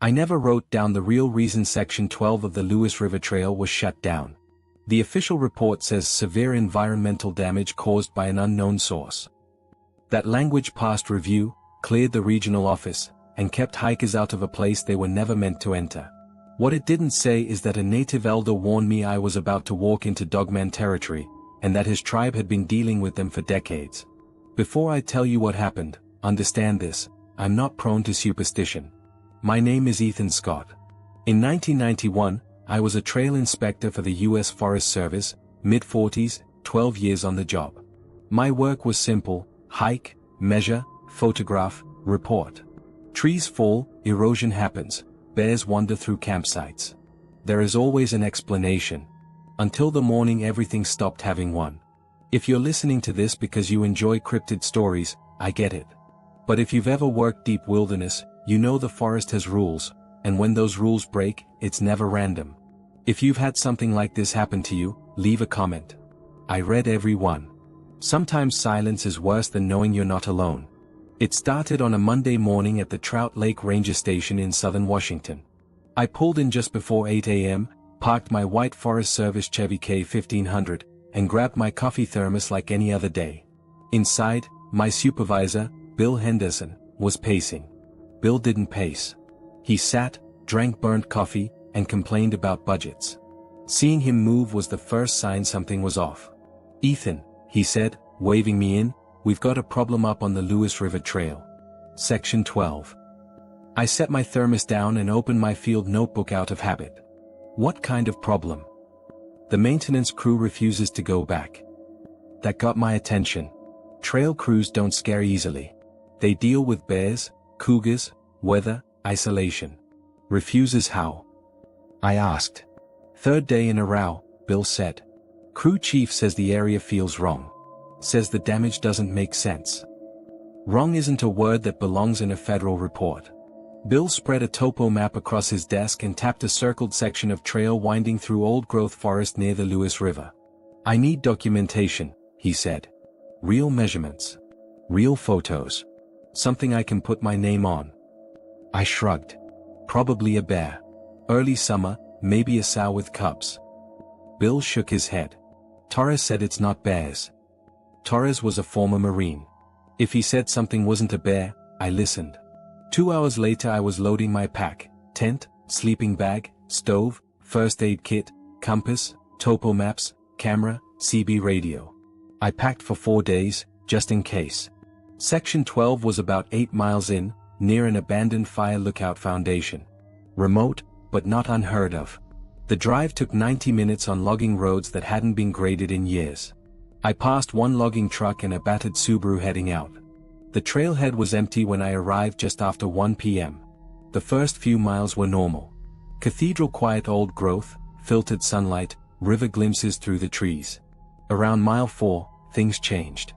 I never wrote down the real reason Section 12 of the Lewis River Trail was shut down. The official report says severe environmental damage caused by an unknown source. That language passed review, cleared the regional office, and kept hikers out of a place they were never meant to enter. What it didn't say is that a native elder warned me I was about to walk into dogman territory, and that his tribe had been dealing with them for decades. Before I tell you what happened, understand this: I'm not prone to superstition. My name is Ethan Scott. In 1991, I was a trail inspector for the U.S. Forest Service, mid-40s, 12 years on the job. My work was simple: hike, measure, photograph, report. Trees fall, erosion happens, bears wander through campsites. There is always an explanation. Until the morning everything stopped having one. If you're listening to this because you enjoy cryptid stories, I get it. But if you've ever worked deep wilderness, you know the forest has rules, and when those rules break, it's never random. If you've had something like this happen to you, leave a comment. I read every one. Sometimes silence is worse than knowing you're not alone. It started on a Monday morning at the Trout Lake Ranger Station in southern Washington. I pulled in just before 8 a.m., parked my white Forest Service Chevy K1500, and grabbed my coffee thermos like any other day. Inside, my supervisor, Bill Henderson, was pacing. Bill didn't pace. He sat, drank burnt coffee, and complained about budgets. Seeing him move was the first sign something was off. "Ethan," he said, waving me in, "we've got a problem up on the Lewis River Trail. Section 12. I set my thermos down and opened my field notebook out of habit. "What kind of problem?" "The maintenance crew refuses to go back." That got my attention. Trail crews don't scare easily. They deal with bears, cougars, weather, isolation. Refuses how? I asked. "Third day in a row," Bill said. "Crew chief says the area feels wrong. Says the damage doesn't make sense." Wrong isn't a word that belongs in a federal report. Bill spread a topo map across his desk and tapped a circled section of trail winding through old-growth forest near the Lewis River. "I need documentation," he said. "Real measurements. Real photos. Something I can put my name on." I shrugged. "Probably a bear. Early summer, maybe a sow with cubs." Bill shook his head. "Torres said it's not bears." Torres was a former Marine. If he said something wasn't a bear, I listened. 2 hours later I was loading my pack: tent, sleeping bag, stove, first aid kit, compass, topo maps, camera, CB radio. I packed for 4 days, just in case. Section 12 was about 8 miles in, near an abandoned fire lookout foundation. Remote, but not unheard of. The drive took 90 minutes on logging roads that hadn't been graded in years. I passed one logging truck and a battered Subaru heading out. The trailhead was empty when I arrived just after 1 p.m. The first few miles were normal. Cathedral quiet old growth, filtered sunlight, river glimpses through the trees. Around mile 4, things changed.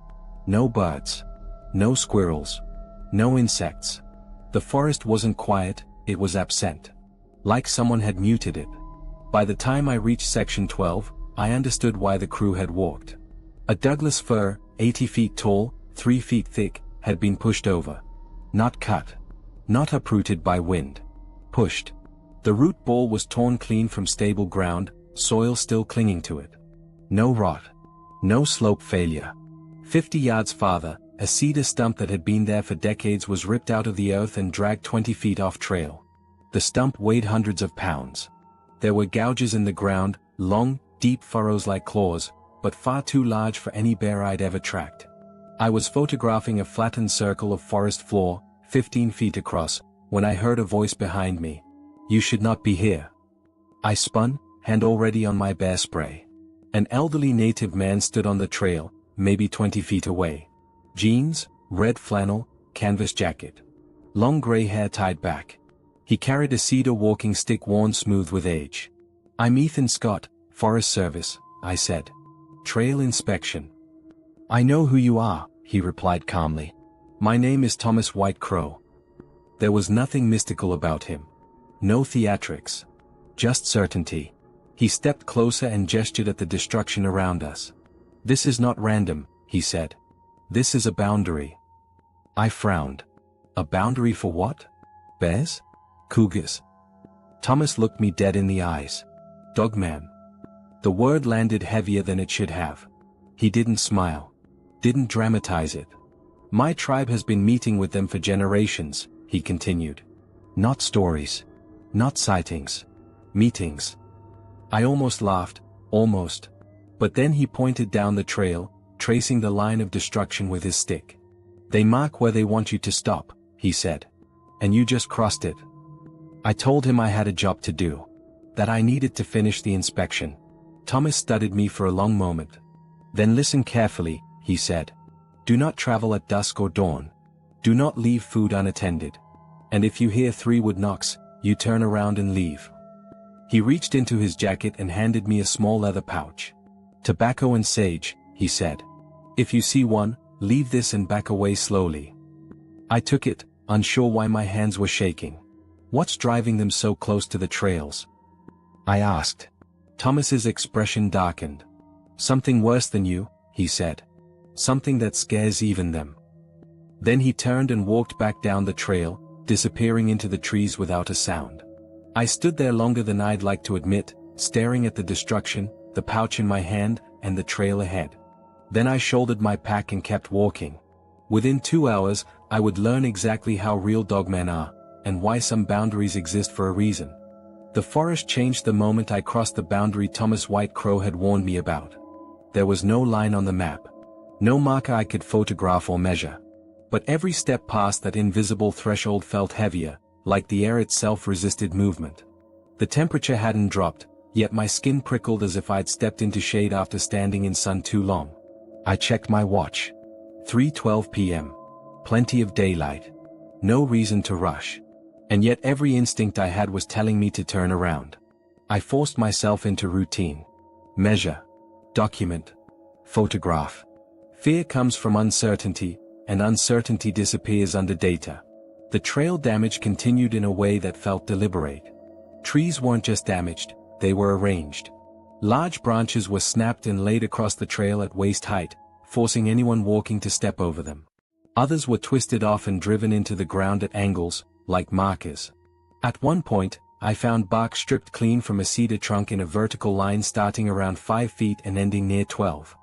No birds. No squirrels. No insects. The forest wasn't quiet, it was absent. Like someone had muted it. By the time I reached Section 12, I understood why the crew had walked. A Douglas fir, 80 feet tall, 3 feet thick, had been pushed over. Not cut. Not uprooted by wind. Pushed. The root ball was torn clean from stable ground, soil still clinging to it. No rot. No slope failure. 50 yards farther, a cedar stump that had been there for decades was ripped out of the earth and dragged 20 feet off trail. The stump weighed hundreds of pounds. There were gouges in the ground, long, deep furrows like claws, but far too large for any bear I'd ever tracked. I was photographing a flattened circle of forest floor, 15 feet across, when I heard a voice behind me. "You should not be here." I spun, hand already on my bear spray. An elderly native man stood on the trail, maybe 20 feet away. Jeans, red flannel, canvas jacket. Long gray hair tied back. He carried a cedar walking stick worn smooth with age. "I'm Ethan Scott, Forest Service," I said. "Trail inspection." "I know who you are," he replied calmly. "My name is Thomas White Crow." There was nothing mystical about him. No theatrics. Just certainty. He stepped closer and gestured at the destruction around us. "This is not random," he said. "This is a boundary." I frowned. A boundary for what? Bears? Cougars. Thomas looked me dead in the eyes. Dogman. The word landed heavier than it should have. He didn't smile. Didn't dramatize it. My tribe has been meeting with them for generations, he continued. Not stories. Not sightings. Meetings. I almost laughed, almost. But then he pointed down the trail, tracing the line of destruction with his stick. They mark where they want you to stop, he said. And you just crossed it. I told him I had a job to do. That I needed to finish the inspection. Thomas studied me for a long moment. Then listen carefully, he said. Do not travel at dusk or dawn. Do not leave food unattended. And if you hear 3 wood knocks, you turn around and leave. He reached into his jacket and handed me a small leather pouch. Tobacco and sage, he said. If you see one, leave this and back away slowly. I took it, unsure why my hands were shaking. What's driving them so close to the trails? I asked. Thomas's expression darkened. Something worse than you, he said. Something that scares even them. Then he turned and walked back down the trail, disappearing into the trees without a sound. I stood there longer than I'd like to admit, staring at the destruction, the pouch in my hand, and the trail ahead. Then I shouldered my pack and kept walking. Within 2 hours, I would learn exactly how real dogmen are, and why some boundaries exist for a reason. The forest changed the moment I crossed the boundary Thomas White Crow had warned me about. There was no line on the map. No marker I could photograph or measure. But every step past that invisible threshold felt heavier, like the air itself resisted movement. The temperature hadn't dropped, yet my skin prickled as if I'd stepped into shade after standing in sun too long. I checked my watch. 3:12 p.m. Plenty of daylight. No reason to rush. And yet every instinct I had was telling me to turn around. I forced myself into routine. Measure. Document. Photograph. Fear comes from uncertainty, and uncertainty disappears under data. The trail damage continued in a way that felt deliberate. Trees weren't just damaged, they were arranged. Large branches were snapped and laid across the trail at waist height, forcing anyone walking to step over them. Others were twisted off and driven into the ground at angles, like markers. At one point, I found bark stripped clean from a cedar trunk in a vertical line starting around 5 feet and ending near 12.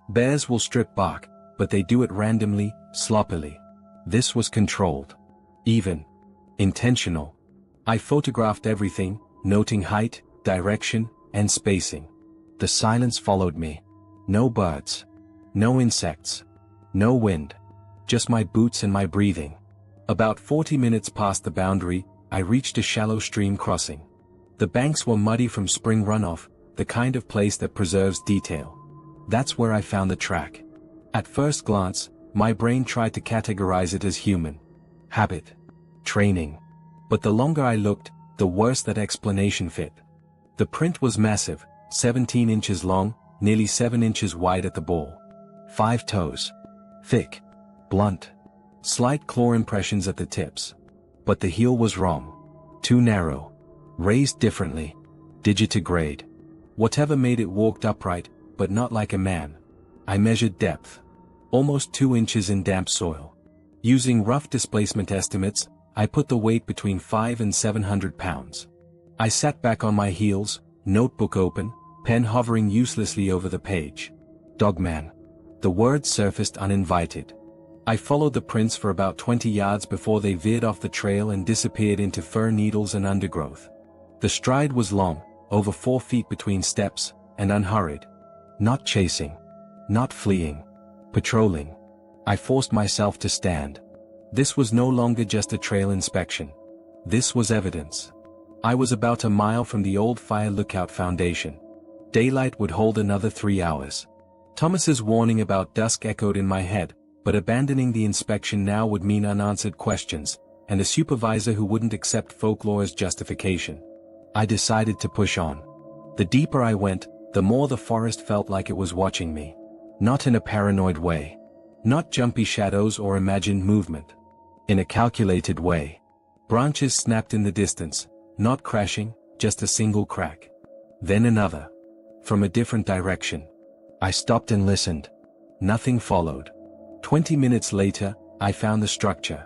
Bears will strip bark, but they do it randomly, sloppily. This was controlled. Even. Intentional. I photographed everything, noting height, direction, and spacing. The silence followed me. No birds. No insects. No wind. Just my boots and my breathing. About 40 minutes past the boundary, I reached a shallow stream crossing. The banks were muddy from spring runoff, the kind of place that preserves detail. That's where I found the track. At first glance, my brain tried to categorize it as human. Habit. Training. But the longer I looked, the worse that explanation fit. The print was massive, 17 inches long, nearly 7 inches wide at the ball. 5 toes. Thick. Blunt. Slight claw impressions at the tips. But the heel was wrong. Too narrow. Raised differently. Digitigrade. Whatever made it walked upright, but not like a man. I measured depth. Almost 2 inches in damp soil. Using rough displacement estimates, I put the weight between 5 and 700 pounds. I sat back on my heels, notebook open, pen hovering uselessly over the page. Dogman. The words surfaced uninvited. I followed the prints for about 20 yards before they veered off the trail and disappeared into fir needles and undergrowth. The stride was long, over 4 feet between steps, and unhurried. Not chasing. Not fleeing. Patrolling. I forced myself to stand. This was no longer just a trail inspection. This was evidence. I was about a mile from the old fire lookout foundation. Daylight would hold another 3 hours. Thomas's warning about dusk echoed in my head, but abandoning the inspection now would mean unanswered questions, and a supervisor who wouldn't accept folklore as justification. I decided to push on. The deeper I went, the more the forest felt like it was watching me. Not in a paranoid way. Not jumpy shadows or imagined movement. In a calculated way. Branches snapped in the distance, not crashing, just a single crack. Then another. From a different direction. I stopped and listened. Nothing followed. 20 minutes later, I found the structure.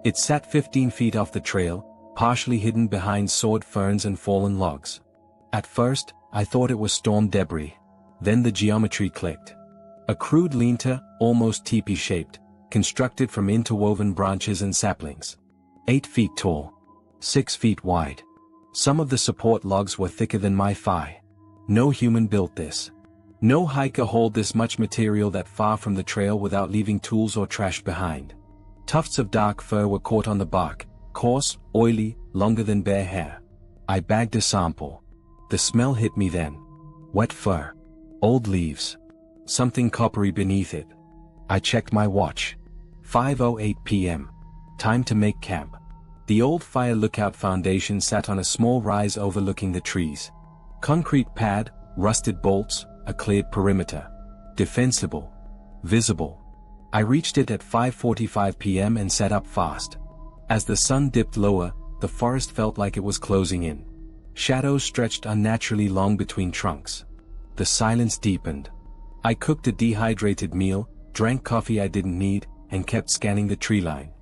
It sat 15 feet off the trail, partially hidden behind sword ferns and fallen logs. At first, I thought it was storm debris. Then the geometry clicked. A crude linter, almost teepee-shaped, constructed from interwoven branches and saplings. 8 feet tall. 6 feet wide. Some of the support logs were thicker than my thigh. No human built this. No hiker hauled this much material that far from the trail without leaving tools or trash behind. Tufts of dark fur were caught on the bark, coarse, oily, longer than bare hair. I bagged a sample. The smell hit me then. Wet fur. Old leaves. Something coppery beneath it. I checked my watch. 5:08 p.m. Time to make camp. The old fire lookout foundation sat on a small rise overlooking the trees. Concrete pad, rusted bolts, a cleared perimeter. Defensible. Visible. I reached it at 5:45 p.m. and set up fast. As the sun dipped lower, the forest felt like it was closing in. Shadows stretched unnaturally long between trunks. The silence deepened. I cooked a dehydrated meal, drank coffee I didn't need, and kept scanning the tree line.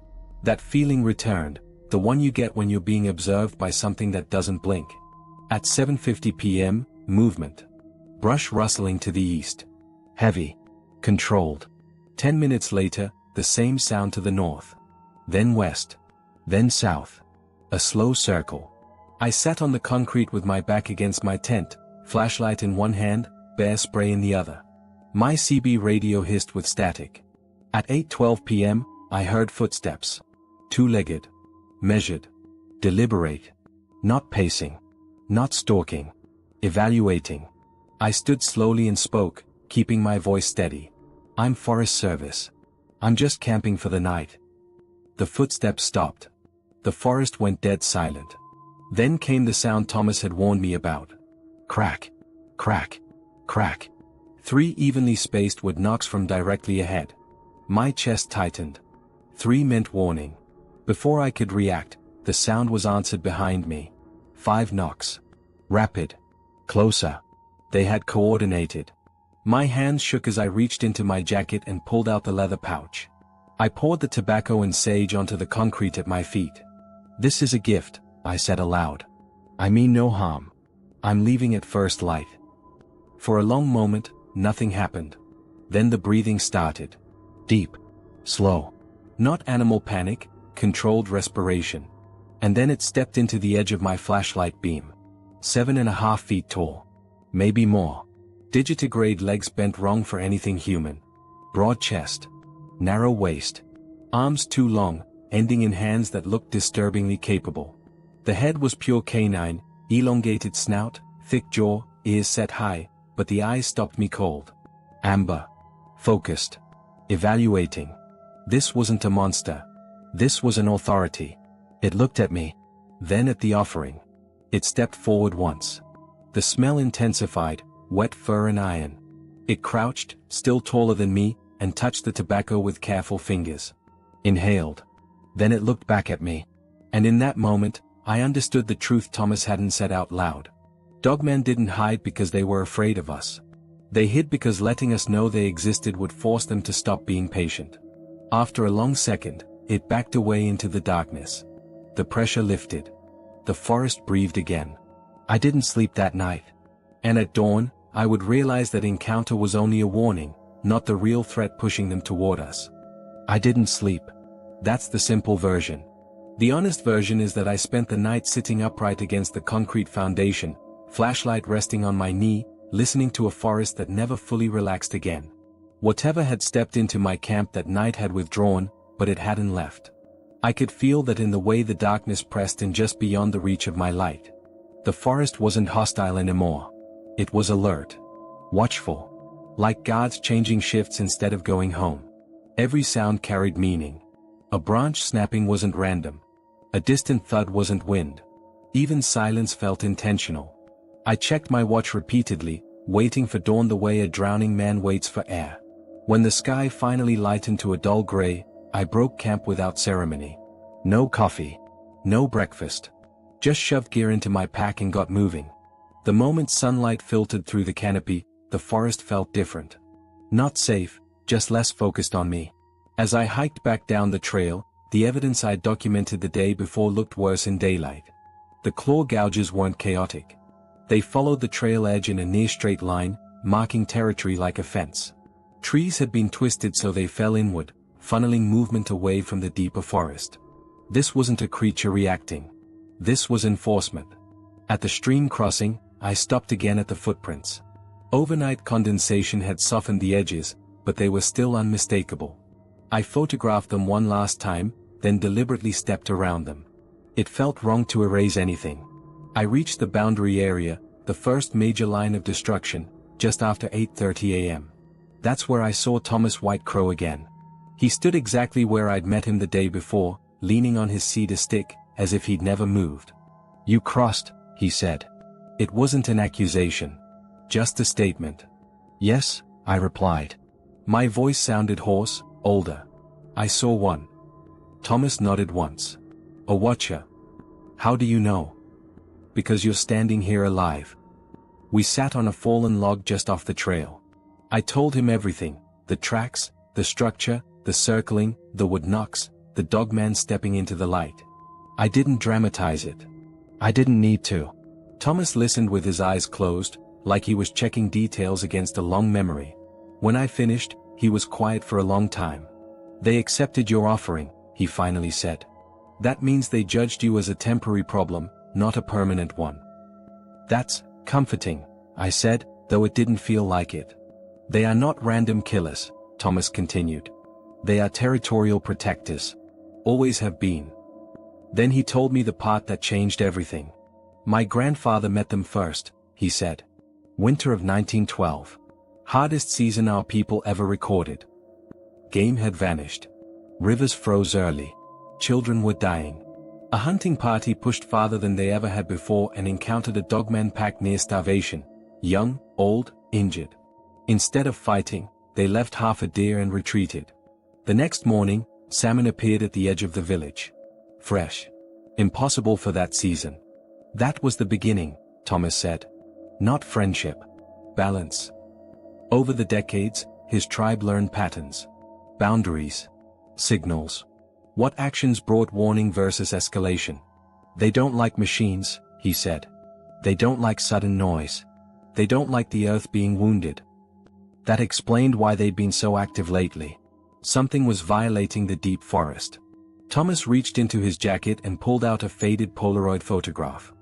That feeling returned, the one you get when you're being observed by something that doesn't blink. At 7:50 p.m., movement. Brush rustling to the east. Heavy. Controlled. 10 minutes later, the same sound to the north. Then west. Then south. A slow circle. I sat on the concrete with my back against my tent, flashlight in one hand, bear spray in the other. My CB radio hissed with static. At 8:12 p.m., I heard footsteps. Two-legged. Measured. Deliberate. Not pacing. Not stalking. Evaluating. I stood slowly and spoke, keeping my voice steady. I'm Forest Service. I'm just camping for the night. The footsteps stopped. The forest went dead silent. Then came the sound Thomas had warned me about. Crack. Crack. Crack. 3 evenly spaced wood knocks from directly ahead. My chest tightened. 3 meant warning. Before I could react, the sound was answered behind me. 5 knocks. Rapid. Closer. They had coordinated. My hands shook as I reached into my jacket and pulled out the leather pouch. I poured the tobacco and sage onto the concrete at my feet. This is a gift, I said aloud. I mean no harm. I'm leaving at first light. For a long moment, nothing happened. Then the breathing started. Deep. Slow. Not animal panic, controlled respiration. And then it stepped into the edge of my flashlight beam. 7.5 feet tall. Maybe more. Digitigrade legs bent wrong for anything human. Broad chest. Narrow waist. Arms too long, ending in hands that looked disturbingly capable. The head was pure canine, elongated snout, thick jaw, ears set high, but the eyes stopped me cold. Amber. Focused. Evaluating. This wasn't a monster. This was an authority. It looked at me. Then at the offering. It stepped forward once. The smell intensified, wet fur and iron. It crouched, still taller than me, and touched the tobacco with careful fingers. Inhaled. Then it looked back at me. And in that moment, I understood the truth Thomas hadn't said out loud. Dogmen didn't hide because they were afraid of us. They hid because letting us know they existed would force them to stop being patient. After a long second, it backed away into the darkness. The pressure lifted. The forest breathed again. I didn't sleep that night. And at dawn, I would realize that encounter was only a warning, not the real threat pushing them toward us. I didn't sleep. That's the simple version. The honest version is that I spent the night sitting upright against the concrete foundation, flashlight resting on my knee, listening to a forest that never fully relaxed again. Whatever had stepped into my camp that night had withdrawn, but it hadn't left. I could feel that in the way the darkness pressed in just beyond the reach of my light. The forest wasn't hostile anymore. It was alert. Watchful. Like guards changing shifts instead of going home. Every sound carried meaning. A branch snapping wasn't random. A distant thud wasn't wind. Even silence felt intentional. I checked my watch repeatedly, waiting for dawn the way a drowning man waits for air. When the sky finally lightened to a dull gray, I broke camp without ceremony. No coffee. No breakfast. Just shoved gear into my pack and got moving. The moment sunlight filtered through the canopy, the forest felt different. Not safe, just less focused on me. As I hiked back down the trail, The evidence I'd documented the day before looked worse in daylight. The claw gouges weren't chaotic. They followed the trail edge in a near-straight line, marking territory like a fence. Trees had been twisted so they fell inward, funneling movement away from the deeper forest. This wasn't a creature reacting. This was enforcement. At the stream crossing, I stopped again at the footprints. Overnight condensation had softened the edges, but they were still unmistakable. I photographed them one last time, then deliberately stepped around them. It felt wrong to erase anything. I reached the boundary area, the first major line of destruction, just after 8:30 a.m. That's where I saw Thomas White Crow again. He stood exactly where I'd met him the day before, leaning on his cedar stick, as if he'd never moved. "You crossed," he said. It wasn't an accusation. Just a statement. "Yes," I replied. My voice sounded hoarse, older. "I saw one." Thomas nodded once. "A watcher." "How do you know?" "Because you're standing here alive." We sat on a fallen log just off the trail. I told him everything, the tracks, the structure, the circling, the wood knocks, the dogman stepping into the light. I didn't dramatize it. I didn't need to. Thomas listened with his eyes closed, like he was checking details against a long memory. When I finished, he was quiet for a long time. "They accepted your offering," he finally said. "That means they judged you as a temporary problem, not a permanent one." "That's comforting," I said, though it didn't feel like it. "They are not random killers," Thomas continued. "They are territorial protectors. Always have been." Then he told me the part that changed everything. "My grandfather met them first," he said. "Winter of 1912. Hardest season our people ever recorded. Game had vanished. Rivers froze early. Children were dying. A hunting party pushed farther than they ever had before and encountered a dogman pack near starvation. Young, old, injured. Instead of fighting, they left half a deer and retreated. The next morning, salmon appeared at the edge of the village. Fresh. Impossible for that season. That was the beginning," Thomas said. "Not friendship. Balance." Over the decades, his tribe learned patterns. Boundaries. Signals. What actions brought warning versus escalation. "They don't like machines," he said. "They don't like sudden noise. They don't like the earth being wounded." That explained why they'd been so active lately. Something was violating the deep forest. Thomas reached into his jacket and pulled out a faded Polaroid photograph.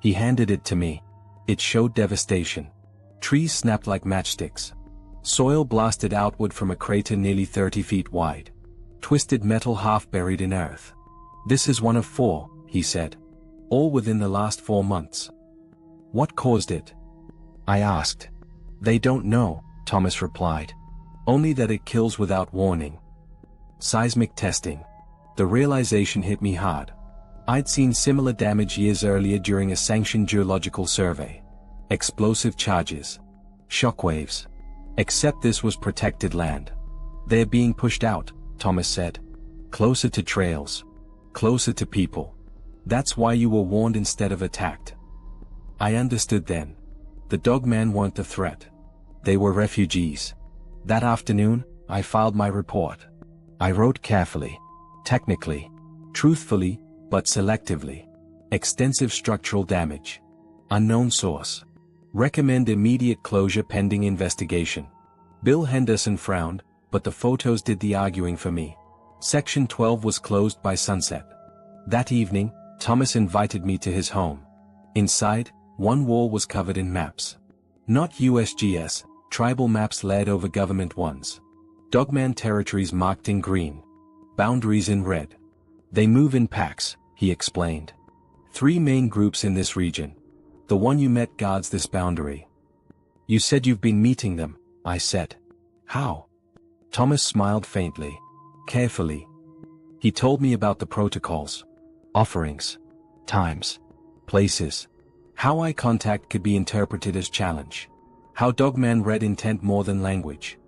He handed it to me. It showed devastation. Trees snapped like matchsticks. Soil blasted outward from a crater nearly 30 feet wide. Twisted metal half buried in earth. "This is one of 4, he said. "All within the last 4 months." "What caused it?" I asked. "They don't know," Thomas replied. "Only that it kills without warning." Seismic testing. The realization hit me hard. I'd seen similar damage years earlier during a sanctioned geological survey. Explosive charges. Shockwaves. Except this was protected land. "They're being pushed out," Thomas said. "Closer to trails. Closer to people. That's why you were warned instead of attacked." I understood then. The dogmen weren't the threat. They were refugees. That afternoon, I filed my report. I wrote carefully. Technically. Truthfully, but selectively. Extensive structural damage. Unknown source. Recommend immediate closure pending investigation. Bill Henderson frowned, but the photos did the arguing for me. Section 12 was closed by sunset. That evening, Thomas invited me to his home. Inside, one wall was covered in maps. Not USGS, tribal maps laid over government ones. Dogman territories marked in green. Boundaries in red. "They move in packs," he explained. 3 main groups in this region. The one you met guards this boundary. "You said you've been meeting them," I said. "How?" Thomas smiled faintly. Carefully. He told me about the protocols. Offerings. Times. Places. How eye contact could be interpreted as challenge. How dogman read intent more than language.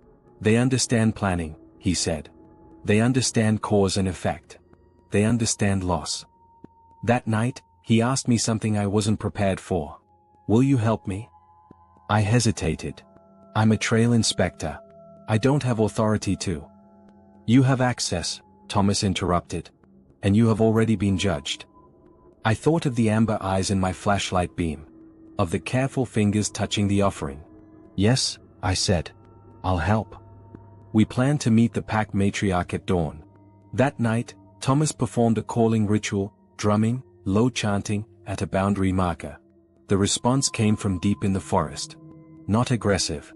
"They understand planning," he said. "They understand cause and effect. They understand loss." That night, he asked me something I wasn't prepared for. "Will you help me?" I hesitated. "I'm a trail inspector. I don't have authority to." "You have access," Thomas interrupted. and you have already been judged. I thought of the amber eyes in my flashlight beam. Of the careful fingers touching the offering. Yes, I said. I'll help. We planned to meet the pack matriarch at dawn. That night, Thomas performed a calling ritual, drumming, low chanting, at a boundary marker. The response came from deep in the forest. Not aggressive.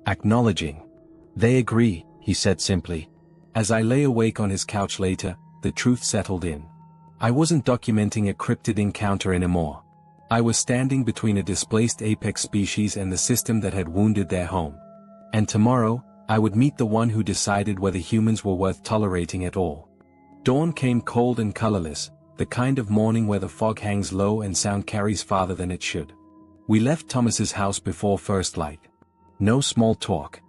Acknowledging. They agree, he said simply. As I lay awake on his couch later, the truth settled in. I wasn't documenting a cryptid encounter anymore. I was standing between a displaced apex species and the system that had wounded their home. And tomorrow, I would meet the one who decided whether humans were worth tolerating at all. Dawn came cold and colorless, the kind of morning where the fog hangs low and sound carries farther than it should. We left Thomas's house before first light. No small talk.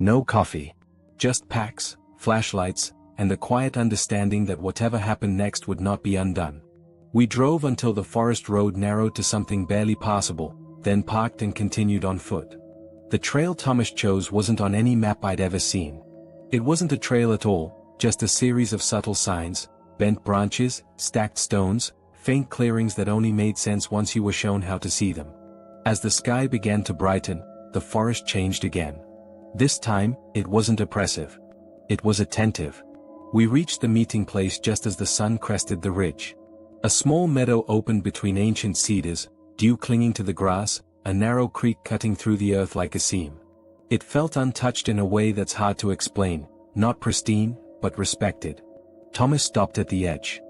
No coffee. Just packs, flashlights, and the quiet understanding that whatever happened next would not be undone. We drove until the forest road narrowed to something barely passable, then parked and continued on foot. The trail Thomas chose wasn't on any map I'd ever seen. It wasn't a trail at all, just a series of subtle signs, bent branches, stacked stones, faint clearings that only made sense once you were shown how to see them. As the sky began to brighten, the forest changed again. This time, it wasn't oppressive. It was attentive. We reached the meeting place just as the sun crested the ridge. A small meadow opened between ancient cedars, dew clinging to the grass, a narrow creek cutting through the earth like a seam. It felt untouched in a way that's hard to explain, not pristine, but respected. Thomas stopped at the edge.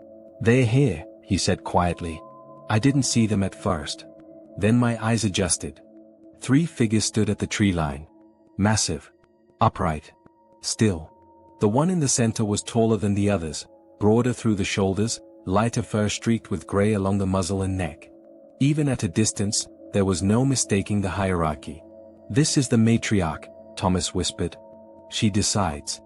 They're here, he said quietly. I didn't see them at first. Then my eyes adjusted. 3 figures stood at the tree line. Massive. Upright. Still. The one in the center was taller than the others, broader through the shoulders, lighter fur streaked with gray along the muzzle and neck. Even at a distance, there was no mistaking the hierarchy. This is the matriarch, Thomas whispered. She decides.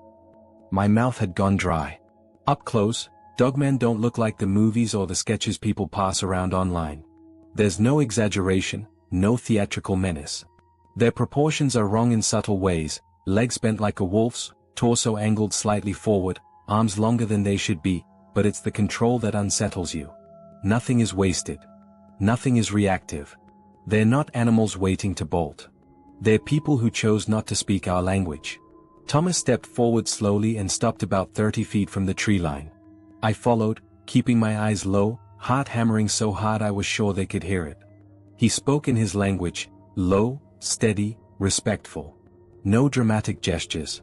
My mouth had gone dry. Up close, dogmen don't look like the movies or the sketches people pass around online. There's no exaggeration, no theatrical menace. Their proportions are wrong in subtle ways, legs bent like a wolf's, torso angled slightly forward, arms longer than they should be, but it's the control that unsettles you. Nothing is wasted. Nothing is reactive. They're not animals waiting to bolt. They're people who chose not to speak our language. Thomas stepped forward slowly and stopped about 30 feet from the tree line. I followed, keeping my eyes low, heart hammering so hard I was sure they could hear it. He spoke in his language, low, steady, respectful. No dramatic gestures.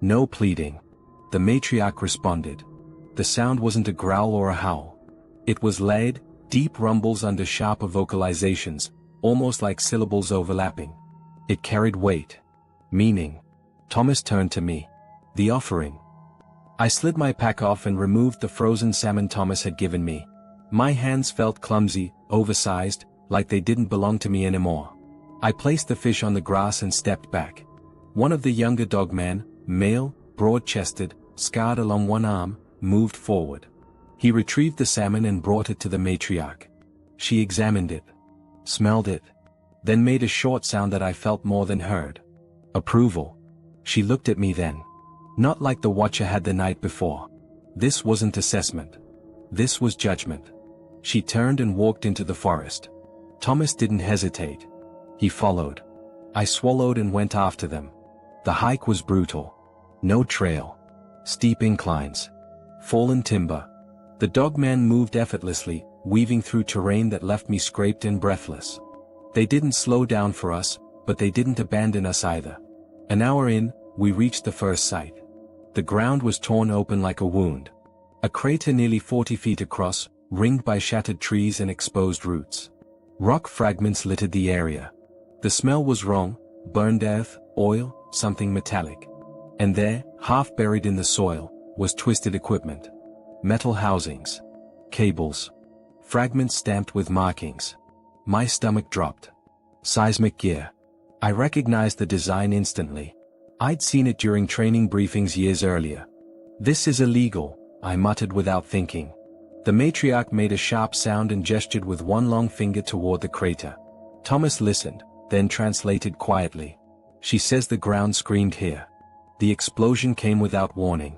No pleading. The matriarch responded. The sound wasn't a growl or a howl. It was layered, deep rumbles under sharper vocalizations, almost like syllables overlapping. It carried weight. Meaning. Thomas turned to me. The offering. I slid my pack off and removed the frozen salmon Thomas had given me. My hands felt clumsy, oversized, like they didn't belong to me anymore. I placed the fish on the grass and stepped back. One of the younger dogmen, male, broad-chested, scarred along one arm, moved forward. He retrieved the salmon and brought it to the matriarch. She examined it. Smelled it. Then made a short sound that I felt more than heard. Approval. She looked at me then. Not like the watcher had the night before. This wasn't assessment. This was judgment. She turned and walked into the forest. Thomas didn't hesitate. He followed. I swallowed and went after them. The hike was brutal. No trail. Steep inclines. Fallen timber. The dogman moved effortlessly, weaving through terrain that left me scraped and breathless. They didn't slow down for us, but they didn't abandon us either. An hour in, we reached the first site. The ground was torn open like a wound. A crater nearly 40 feet across, ringed by shattered trees and exposed roots. Rock fragments littered the area. The smell was wrong, burned earth, oil, something metallic. And there, half buried in the soil, was twisted equipment. Metal housings. Cables. Fragments stamped with markings. My stomach dropped. Seismic gear. I recognized the design instantly. I'd seen it during training briefings years earlier. This is illegal, I muttered without thinking. The matriarch made a sharp sound and gestured with one long finger toward the crater. Thomas listened, then translated quietly. She says the ground screamed here. The explosion came without warning.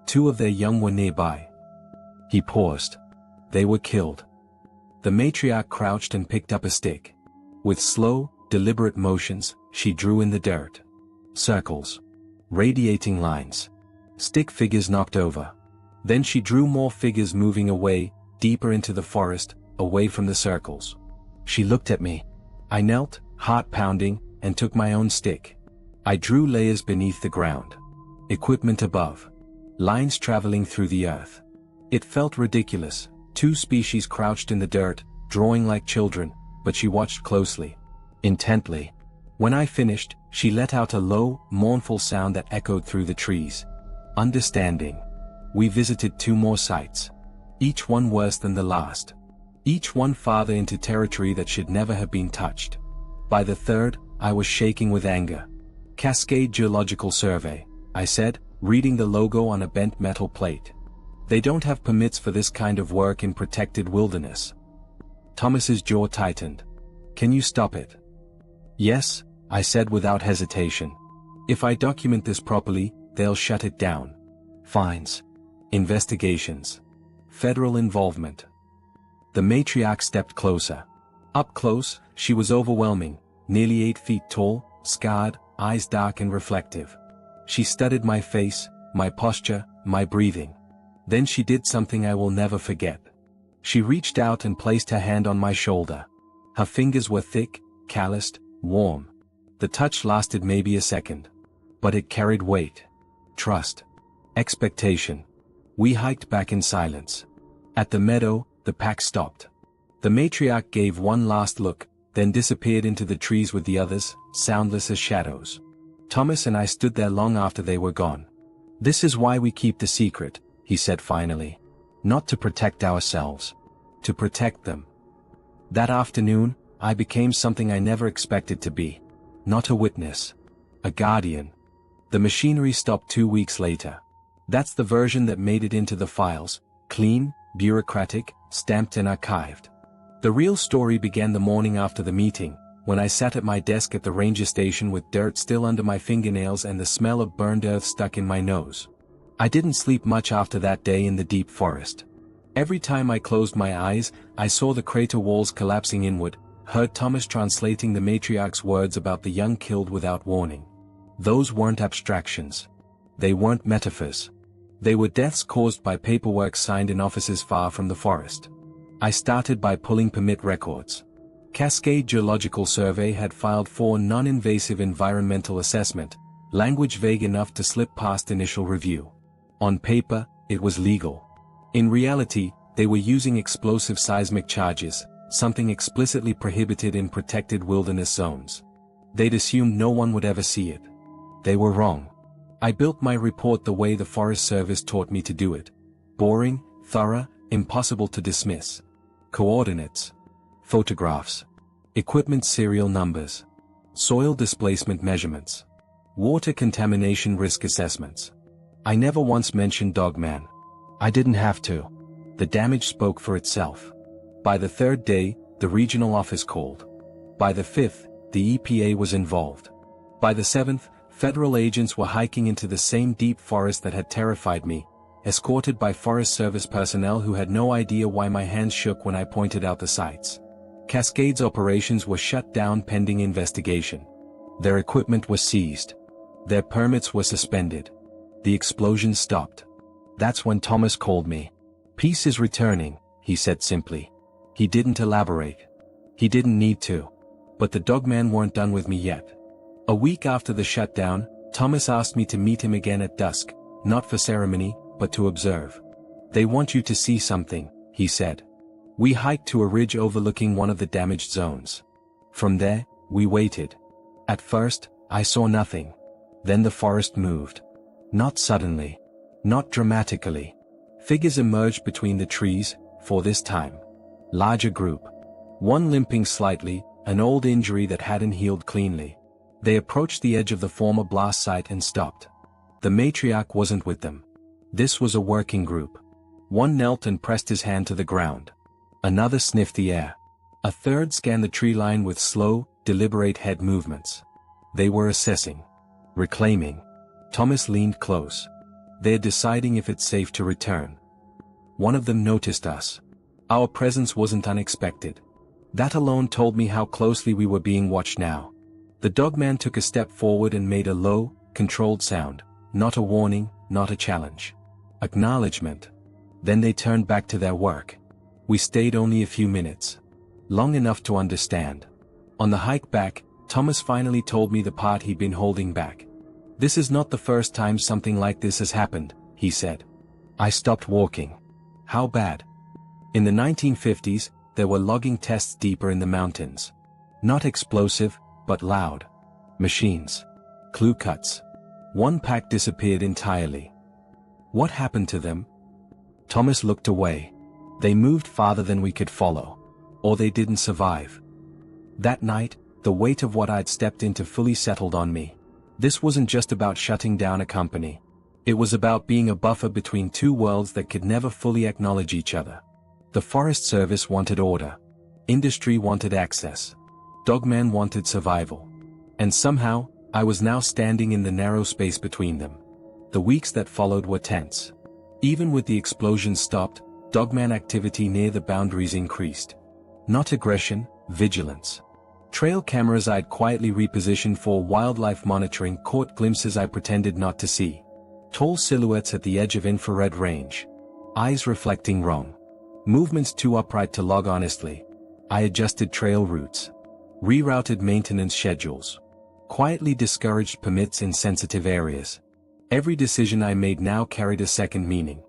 2 of their young were nearby. He paused. They were killed. The matriarch crouched and picked up a stick. With slow, deliberate motions, she drew in the dirt. Circles. Radiating lines. Stick figures knocked over. Then she drew more figures moving away, deeper into the forest, away from the circles. She looked at me. I knelt, heart pounding, and took my own stick. I drew layers beneath the ground. Equipment above. Lines traveling through the earth. It felt ridiculous, 2 species crouched in the dirt, drawing like children, but she watched closely. Intently. When I finished, she let out a low, mournful sound that echoed through the trees. Understanding. We visited 2 more sites. Each one worse than the last. Each one farther into territory that should never have been touched. By the 3rd, I was shaking with anger. Cascade Geological Survey, I said, reading the logo on a bent metal plate. They don't have permits for this kind of work in protected wilderness. Thomas's jaw tightened. Can you stop it? Yes, I said without hesitation. If I document this properly, they'll shut it down. Fines. Investigations. Federal involvement. The matriarch stepped closer. Up close, she was overwhelming, nearly 8 feet tall, scarred, eyes dark and reflective. She studied my face, my posture, my breathing. Then she did something I will never forget. She reached out and placed her hand on my shoulder. Her fingers were thick, calloused, warm. The touch lasted maybe a second. But it carried weight. Trust. Expectation. We hiked back in silence. At the meadow, the pack stopped. The matriarch gave one last look, then disappeared into the trees with the others, soundless as shadows. Thomas and I stood there long after they were gone. This is why we keep the secret, he said finally. Not to protect ourselves. To protect them. That afternoon, I became something I never expected to be. Not a witness. A guardian. The machinery stopped 2 weeks later. That's the version that made it into the files, clean, bureaucratic, stamped and archived. The real story began the morning after the meeting, when I sat at my desk at the ranger station with dirt still under my fingernails and the smell of burned earth stuck in my nose. I didn't sleep much after that day in the deep forest. Every time I closed my eyes, I saw the crater walls collapsing inward, heard Thomas translating the matriarch's words about the young killed without warning. Those weren't abstractions. They weren't metaphors. They were deaths caused by paperwork signed in offices far from the forest. I started by pulling permit records. Cascade Geological Survey had filed 4 non-invasive environmental assessment, language vague enough to slip past initial review. On paper, it was legal. In reality, they were using explosive seismic charges, something explicitly prohibited in protected wilderness zones. They'd assumed no one would ever see it. They were wrong. I built my report the way the Forest Service taught me to do it. Boring, thorough, impossible to dismiss. Coordinates. Photographs. Equipment serial numbers. Soil displacement measurements. Water contamination risk assessments. I never once mentioned Dogman. I didn't have to. The damage spoke for itself. By the 3rd day, the regional office called. By the 5th, the EPA was involved. By the 7th, federal agents were hiking into the same deep forest that had terrified me, escorted by Forest Service personnel who had no idea why my hands shook when I pointed out the sites. Cascade's operations were shut down pending investigation. Their equipment was seized. Their permits were suspended. The explosions stopped. That's when Thomas called me. Peace is returning, he said simply. He didn't elaborate. He didn't need to. But the Dogmen weren't done with me yet. A week after the shutdown, Thomas asked me to meet him again at dusk, not for ceremony, but to observe. They want you to see something, he said. We hiked to a ridge overlooking one of the damaged zones. From there, we waited. At first, I saw nothing. Then the forest moved. Not suddenly. Not dramatically. Figures emerged between the trees, for this time. Larger group. One limping slightly, an old injury that hadn't healed cleanly. They approached the edge of the former blast site and stopped. The matriarch wasn't with them. This was a working group. One knelt and pressed his hand to the ground. Another sniffed the air. A third scanned the tree line with slow, deliberate head movements. They were assessing. Reclaiming. Thomas leaned close. They're deciding if it's safe to return. One of them noticed us. Our presence wasn't unexpected. That alone told me how closely we were being watched now. The dogman took a step forward and made a low, controlled sound. Not a warning, not a challenge. Acknowledgement. Then they turned back to their work. We stayed only a few minutes. Long enough to understand. On the hike back, Thomas finally told me the part he'd been holding back. "This is not the first time something like this has happened," he said. I stopped walking. "How bad?" "In the 1950s, there were logging tests deeper in the mountains. Not explosive, but loud. Machines. Clue cuts. One pack disappeared entirely." "What happened to them?" Thomas looked away. "They moved farther than we could follow. Or they didn't survive." That night, the weight of what I'd stepped into fully settled on me. This wasn't just about shutting down a company. It was about being a buffer between two worlds that could never fully acknowledge each other. The Forest Service wanted order. Industry wanted access. Dogman wanted survival. And somehow, I was now standing in the narrow space between them. The weeks that followed were tense. Even with the explosions stopped, dogman activity near the boundaries increased. Not aggression, vigilance. Trail cameras I'd quietly repositioned for wildlife monitoring caught glimpses I pretended not to see. Tall silhouettes at the edge of infrared range. Eyes reflecting wrong. Movements too upright to log honestly. I adjusted trail routes. Rerouted maintenance schedules. Quietly discouraged permits in sensitive areas. Every decision I made now carried a second meaning.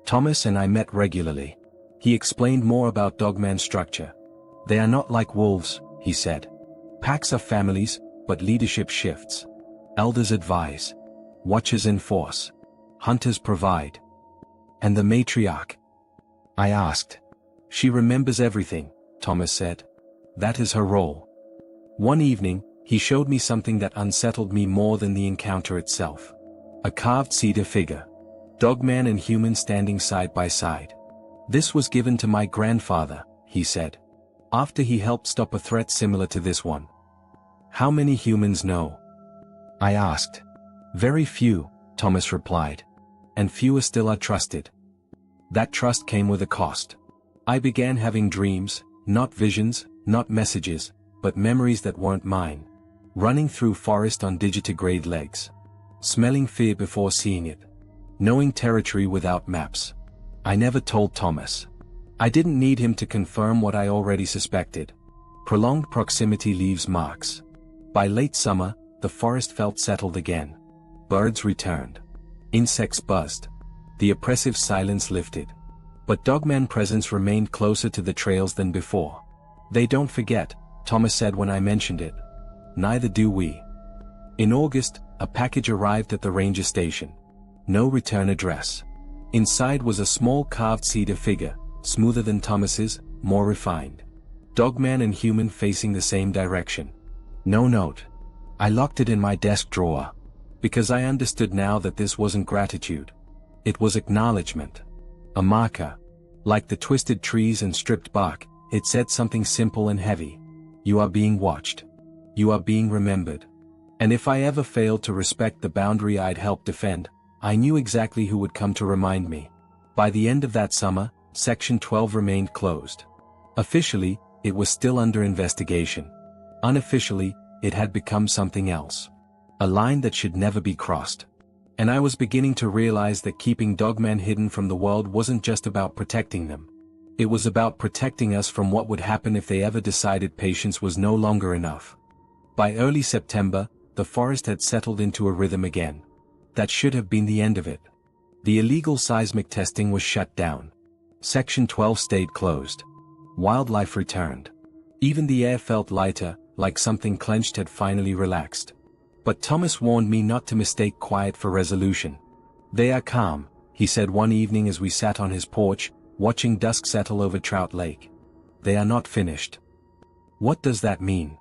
Thomas and I met regularly. He explained more about dogman structure. "They are not like wolves," he said. "Packs are families, but leadership shifts. Elders advise. Watchers enforce. Hunters provide." "And the matriarch?" I asked. "She remembers everything," Thomas said. "That is her role." One evening, he showed me something that unsettled me more than the encounter itself. A carved cedar figure. Dogman and human standing side by side. "This was given to my grandfather," he said. "After he helped stop a threat similar to this one." "How many humans know?" I asked. "Very few," Thomas replied. "And fewer still are trusted." That trust came with a cost. I began having dreams, not visions, not messages, but memories that weren't mine. Running through forest on digitigrade legs. Smelling fear before seeing it. Knowing territory without maps. I never told Thomas. I didn't need him to confirm what I already suspected. Prolonged proximity leaves marks. By late summer, the forest felt settled again. Birds returned. Insects buzzed. The oppressive silence lifted. But dogman presence remained closer to the trails than before. "They don't forget," Thomas said when I mentioned it. "Neither do we." In August, a package arrived at the ranger station. No return address. Inside was a small carved cedar figure, smoother than Thomas's, more refined. Dogman and human facing the same direction. No note. I locked it in my desk drawer. Because I understood now that this wasn't gratitude. It was acknowledgement. A marker. Like the twisted trees and stripped bark, it said something simple and heavy. You are being watched. You are being remembered. And if I ever failed to respect the boundary I'd helped defend, I knew exactly who would come to remind me. By the end of that summer, Section 12 remained closed. Officially, it was still under investigation. Unofficially, it had become something else. A line that should never be crossed. And I was beginning to realize that keeping dogman hidden from the world wasn't just about protecting them. It was about protecting us from what would happen if they ever decided patience was no longer enough. By early September, the forest had settled into a rhythm again. That should have been the end of it. The illegal seismic testing was shut down. Section 12 stayed closed. Wildlife returned. Even the air felt lighter, like something clenched had finally relaxed. But Thomas warned me not to mistake quiet for resolution. "They are calm," he said one evening as we sat on his porch, watching dusk settle over Trout Lake. "They are not finished." "What does that mean?"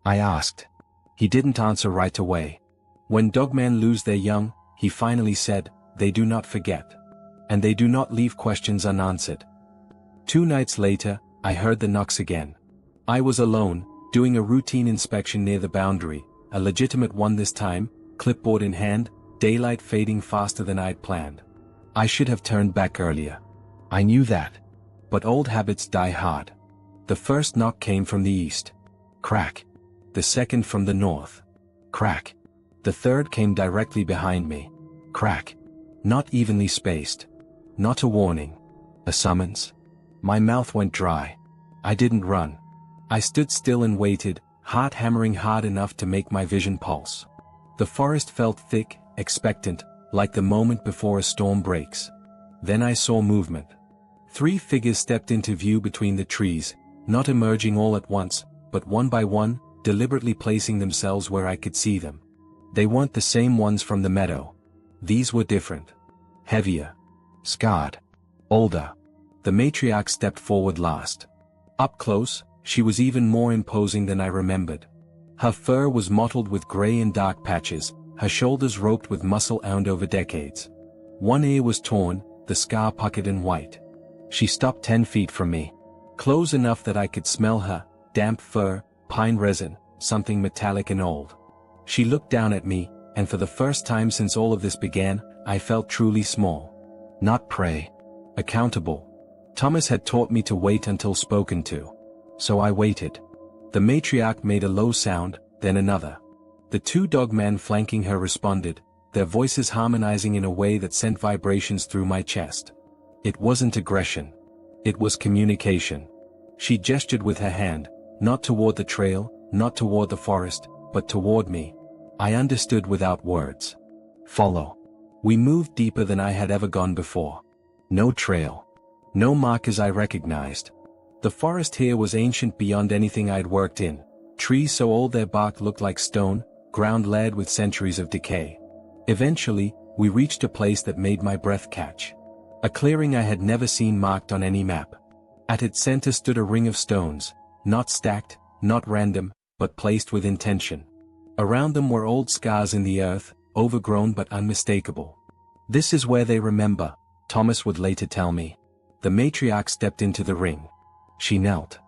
I asked. He didn't answer right away. "When dogmen lose their young," he finally said, "they do not forget. And they do not leave questions unanswered." 2 nights later, I heard the knocks again. I was alone, doing a routine inspection near the boundary, a legitimate one this time, clipboard in hand, daylight fading faster than I'd planned. I should have turned back earlier. I knew that. But old habits die hard. The first knock came from the east. Crack. The second from the north. Crack. The third came directly behind me. Crack. Not evenly spaced. Not a warning. A summons. My mouth went dry. I didn't run. I stood still and waited, heart hammering hard enough to make my vision pulse. The forest felt thick, expectant, like the moment before a storm breaks. Then I saw movement. 3 figures stepped into view between the trees, not emerging all at once, but one by one, deliberately placing themselves where I could see them. They weren't the same ones from the meadow. These were different. Heavier. Scarred. Older. The matriarch stepped forward last. Up close, she was even more imposing than I remembered. Her fur was mottled with gray and dark patches, her shoulders roped with muscle earned over decades. One ear was torn, the scar puckered and white. She stopped 10 feet from me. Close enough that I could smell her, damp fur, pine resin, something metallic and old. She looked down at me, and for the first time since all of this began, I felt truly small. Not prey. Accountable. Thomas had taught me to wait until spoken to. So I waited. The matriarch made a low sound, then another. The 2 dogmen flanking her responded, their voices harmonizing in a way that sent vibrations through my chest. It wasn't aggression. It was communication. She gestured with her hand, not toward the trail, not toward the forest, but toward me. I understood without words. Follow. We moved deeper than I had ever gone before. No trail. No markers I recognized. The forest here was ancient beyond anything I'd worked in. Trees so old their bark looked like stone, ground layered with centuries of decay. Eventually, we reached a place that made my breath catch. A clearing I had never seen marked on any map. At its center stood a ring of stones, not stacked, not random, but placed with intention. Around them were old scars in the earth, overgrown but unmistakable. This is where they remember, Thomas would later tell me. The matriarch stepped into the ring. She knelt.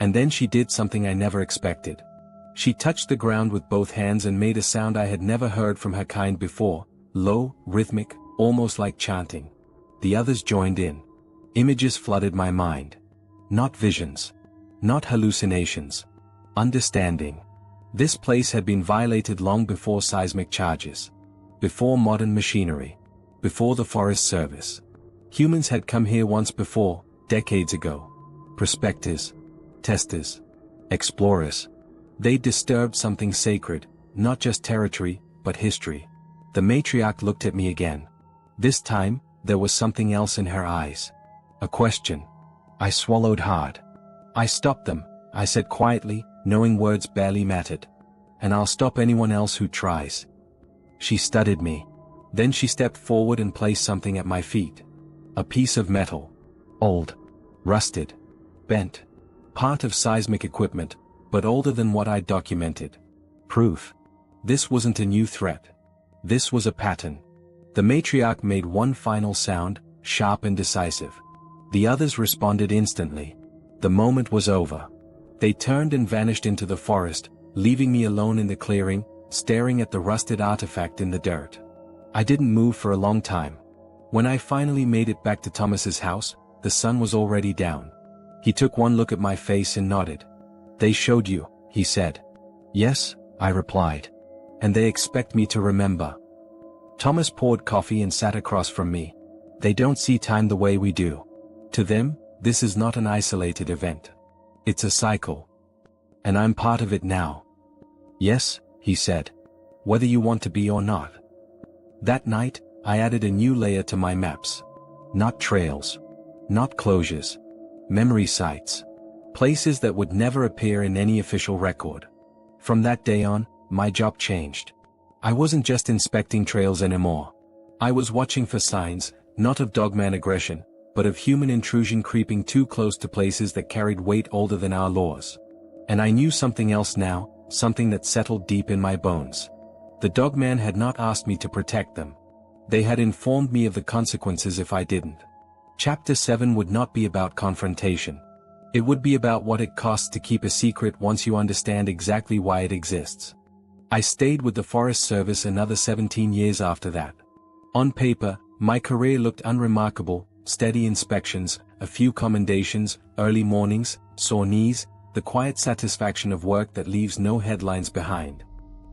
And then she did something I never expected. She touched the ground with both hands and made a sound I had never heard from her kind before, low, rhythmic, almost like chanting. The others joined in. Images flooded my mind. Not visions. Not hallucinations. Understanding. This place had been violated long before seismic charges. Before modern machinery. Before the Forest Service. Humans had come here once before, decades ago. Prospectors. Testers. Explorers. They disturbed something sacred, not just territory, but history. The matriarch looked at me again. This time, there was something else in her eyes. A question. I swallowed hard. I stopped them, I said quietly, knowing words barely mattered. And I'll stop anyone else who tries. She studied me. Then she stepped forward and placed something at my feet. A piece of metal. Old. Rusted. Bent. Part of seismic equipment, but older than what I'd documented. Proof. This wasn't a new threat. This was a pattern. The matriarch made one final sound, sharp and decisive. The others responded instantly. The moment was over. They turned and vanished into the forest, leaving me alone in the clearing, staring at the rusted artifact in the dirt. I didn't move for a long time. When I finally made it back to Thomas's house, the sun was already down. He took one look at my face and nodded. They showed you, he said. Yes, I replied. And they expect me to remember. Thomas poured coffee and sat across from me. They don't see time the way we do. To them, this is not an isolated event. It's a cycle. And I'm part of it now. Yes, he said. Whether you want to be or not. That night, I added a new layer to my maps. Not trails. Not closures. Memory sites. Places that would never appear in any official record. From that day on, my job changed. I wasn't just inspecting trails anymore. I was watching for signs, not of dogman aggression, but of human intrusion creeping too close to places that carried weight older than our laws. And I knew something else now, something that settled deep in my bones. The dogman had not asked me to protect them. They had informed me of the consequences if I didn't. Chapter 7 would not be about confrontation. It would be about what it costs to keep a secret once you understand exactly why it exists. I stayed with the Forest Service another 17 years after that. On paper, my career looked unremarkable, steady inspections, a few commendations, early mornings, sore knees, the quiet satisfaction of work that leaves no headlines behind.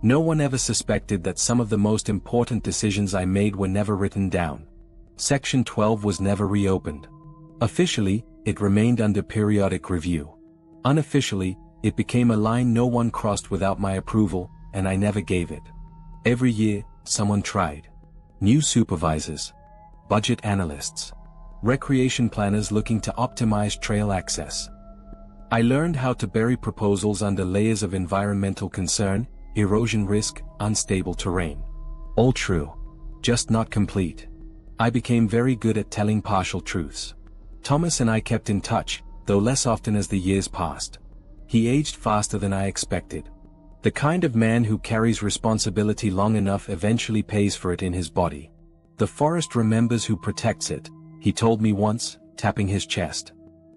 No one ever suspected that some of the most important decisions I made were never written down. Section 12 was never reopened. Officially, it remained under periodic review. Unofficially, it became a line no one crossed without my approval, and I never gave it. Every year, someone tried. New supervisors, budget analysts, recreation planners looking to optimize trail access. I learned how to bury proposals under layers of environmental concern, erosion risk, unstable terrain. All true, just not complete. I became very good at telling partial truths. Thomas and I kept in touch, though less often as the years passed. He aged faster than I expected. The kind of man who carries responsibility long enough eventually pays for it in his body. The forest remembers who protects it, he told me once, tapping his chest.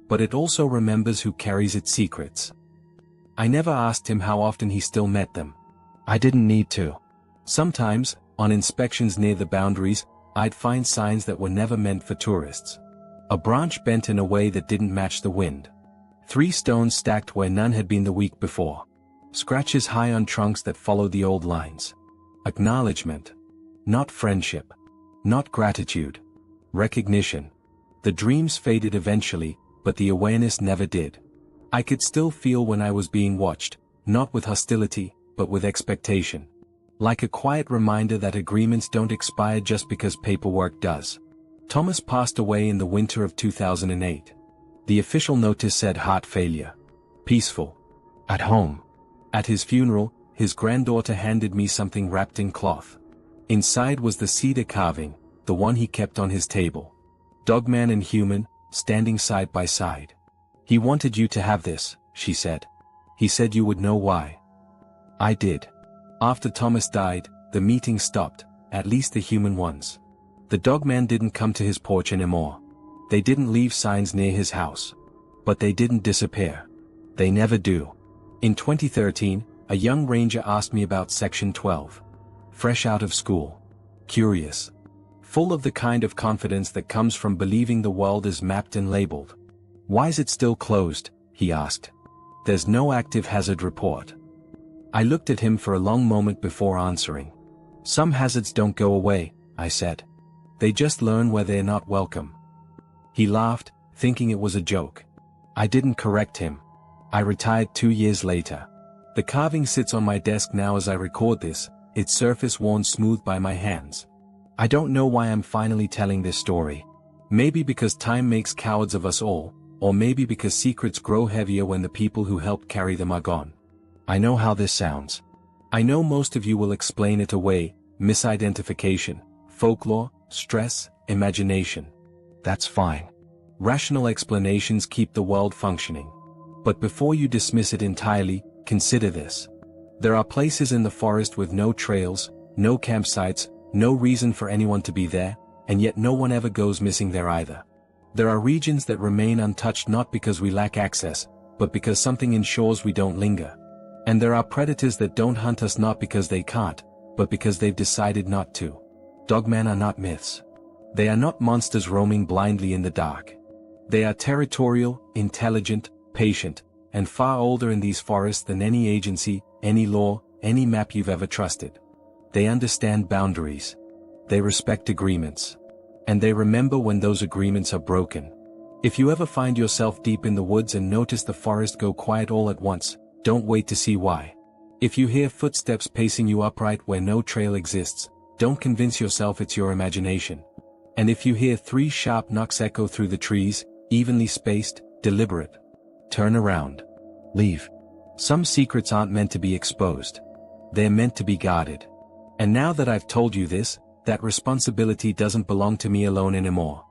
But it also remembers who carries its secrets. I never asked him how often he still met them. I didn't need to. Sometimes, on inspections near the boundaries, I'd find signs that were never meant for tourists. A branch bent in a way that didn't match the wind. 3 stones stacked where none had been the week before. Scratches high on trunks that followed the old lines. Acknowledgement. Not friendship. Not gratitude. Recognition. The dreams faded eventually, but the awareness never did. I could still feel when I was being watched, not with hostility, but with expectation. Like a quiet reminder that agreements don't expire just because paperwork does. Thomas passed away in the winter of 2008. The official notice said heart failure. Peaceful. At home. At his funeral, his granddaughter handed me something wrapped in cloth. Inside was the cedar carving, the one he kept on his table. Dogman and human, standing side by side. He wanted you to have this, she said. He said you would know why. I did. After Thomas died, the meeting stopped, at least the human ones. The dogman didn't come to his porch anymore. They didn't leave signs near his house. But they didn't disappear. They never do. In 2013, a young ranger asked me about Section 12. Fresh out of school. Curious. Full of the kind of confidence that comes from believing the world is mapped and labeled. Why is it still closed? He asked. There's no active hazard report. I looked at him for a long moment before answering. Some hazards don't go away, I said. They just learn where they're not welcome. He laughed, thinking it was a joke. I didn't correct him. I retired 2 years later. The carving sits on my desk now as I record this, its surface worn smooth by my hands. I don't know why I'm finally telling this story. Maybe because time makes cowards of us all, or maybe because secrets grow heavier when the people who helped carry them are gone. I know how this sounds. I know most of you will explain it away, misidentification, folklore, stress, imagination. That's fine. Rational explanations keep the world functioning. But before you dismiss it entirely, consider this. There are places in the forest with no trails, no campsites, no reason for anyone to be there, and yet no one ever goes missing there either. There are regions that remain untouched not because we lack access, but because something ensures we don't linger. And there are predators that don't hunt us not because they can't, but because they've decided not to. Dogmen are not myths. They are not monsters roaming blindly in the dark. They are territorial, intelligent, patient, and far older in these forests than any agency, any law, any map you've ever trusted. They understand boundaries. They respect agreements. And they remember when those agreements are broken. If you ever find yourself deep in the woods and notice the forest go quiet all at once, don't wait to see why. If you hear footsteps pacing you upright where no trail exists, don't convince yourself it's your imagination. And if you hear 3 sharp knocks echo through the trees, evenly spaced, deliberate, turn around. Leave. Some secrets aren't meant to be exposed. They're meant to be guarded. And now that I've told you this, that responsibility doesn't belong to me alone anymore.